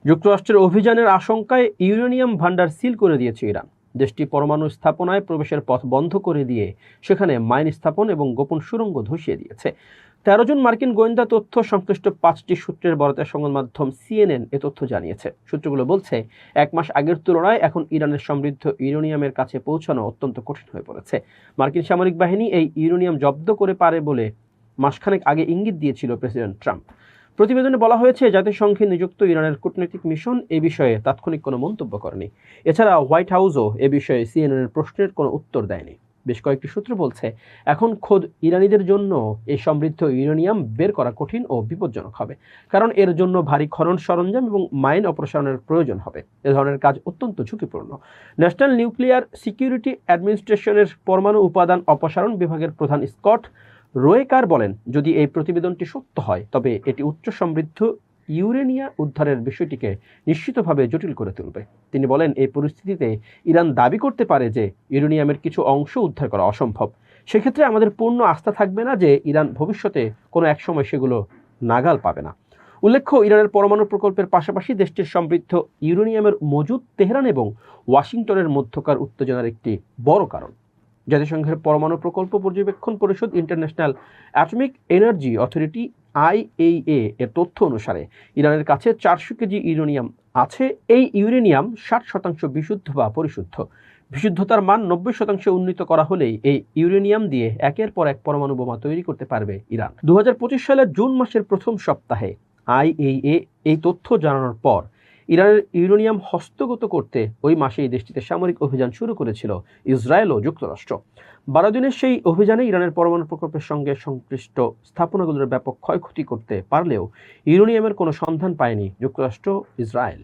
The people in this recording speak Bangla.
যুক্তরাষ্ট্রের অভিযানের আশঙ্কায় ইউরেনিয়াম ভান্ডার সিল করে দিয়েছে ইরান। দেশটি পরমাণু স্থাপনায় প্রবেশের পথ বন্ধ করে দিয়ে সেখানে মাইন স্থাপন এবং গোপন সুড়ঙ্গ ধসিয়ে দিয়েছে। ১৩ জন মার্কিন গোয়েন্দা তথ্য সংশ্লিষ্ট ৫টি সূত্রের বরাতে সংবাদ মাধ্যম সিএনএন এ তথ্য জানিয়েছে। সূত্রগুলো বলছে, ১ মাস আগের তুলনায় এখন ইরানের সমৃদ্ধ ইউরেনিয়ামের কাছে পৌঁছানো অত্যন্ত কঠিন হয়ে পড়েছে। মার্কিন সামরিক বাহিনী এই ইউরেনিয়াম জব্দ করে পারে বলে মাসখানেক আগে ইঙ্গিত দিয়েছিল প্রেসিডেন্ট ট্রাম্প। প্রতিবেদনে বলা হয়েছে, জাতিসংঘে নিযুক্ত ইরানের কূটনৈতিক মিশন এ বিষয়ে তাৎক্ষণিক কোনো মন্তব্য করেনি। এছাড়া হোয়াইট হাউসও এ বিষয়ে সিএনএনের প্রশ্নের কোনো উত্তর দেয়নি। বেশ কয়েকটি সূত্র বলছে, এখন খোদ ইরানিদের জন্য এই সমৃদ্ধ ইউরেনিয়াম বের করা কঠিন ও বিপজ্জনক হবে, কারণ এর জন্য ভারী খনন সরঞ্জাম এবং মাইন অপসারণের প্রয়োজন হবে। এ ধরনের কাজ অত্যন্ত ঝুঁকিপূর্ণ। ন্যাশনাল নিউক্লিয়ার সিকিউরিটি অ্যাডমিনিস্ট্রেশনের পরমাণু উপাদান অপসারণ বিভাগের প্রধান স্কট রোয়েকার বলেন, যদি এই প্রতিবেদনটি সত্য হয় তবে এটি উচ্চ সমৃদ্ধ ইউরেনিয়া উদ্ধারের বিষয়টিকে নিশ্চিতভাবে জটিল করে তুলবে। তিনি বলেন, এই পরিস্থিতিতে ইরান দাবি করতে পারে যে ইউরেনিয়ামের কিছু অংশ উদ্ধার করা অসম্ভব। সেক্ষেত্রে আমাদের পূর্ণ আস্থা থাকবে না যে ইরান ভবিষ্যতে কোনো এক সময় সেগুলো নাগাল পাবে না। উল্লেখ্য, ইরানের পরমাণু প্রকল্পের পাশাপাশি দেশটির সমৃদ্ধ ইউরেনিয়ামের মজুদ তেহরান এবং ওয়াশিংটনের মধ্যকার উত্তেজনার একটি বড় কারণ। জাতিসংঘের পরমাণু প্রকল্প পর্যবেক্ষণ পরিষদ international atomic energy authority IAEA এর তথ্য অনুসারে ইরানের কাছে 400 কেজি ইউরেনিয়াম আছে। এই ইউরেনিয়াম 60% বিশুদ্ধ বা পরিশুদ্ধ। বিশুদ্ধতার মান 90% উন্নীত করা হলেই এই ইউরেনিয়াম দিয়ে একের পর এক পরমাণু বোমা তৈরি করতে পারবে ইরান। 2025 সালের জুন মাসের প্রথম সপ্তাহে IAEA এই তথ্য জানানোর পর ইরানের ইউরেনিয়াম হস্তগত করতে ওই মাসেই দেশটিতে সামরিক অভিযান শুরু করেছিল ইসরায়েল ও যুক্তরাষ্ট্র। 12 দিনের সেই অভিযানে ইরানের পরমাণু প্রকল্পের সঙ্গে সংশ্লিষ্ট স্থাপনাগুলোর ব্যাপক ক্ষয়ক্ষতি করতে পারলেও ইউরেনিয়ামের কোনো সন্ধান পায়নি যুক্তরাষ্ট্র, ইসরায়েল।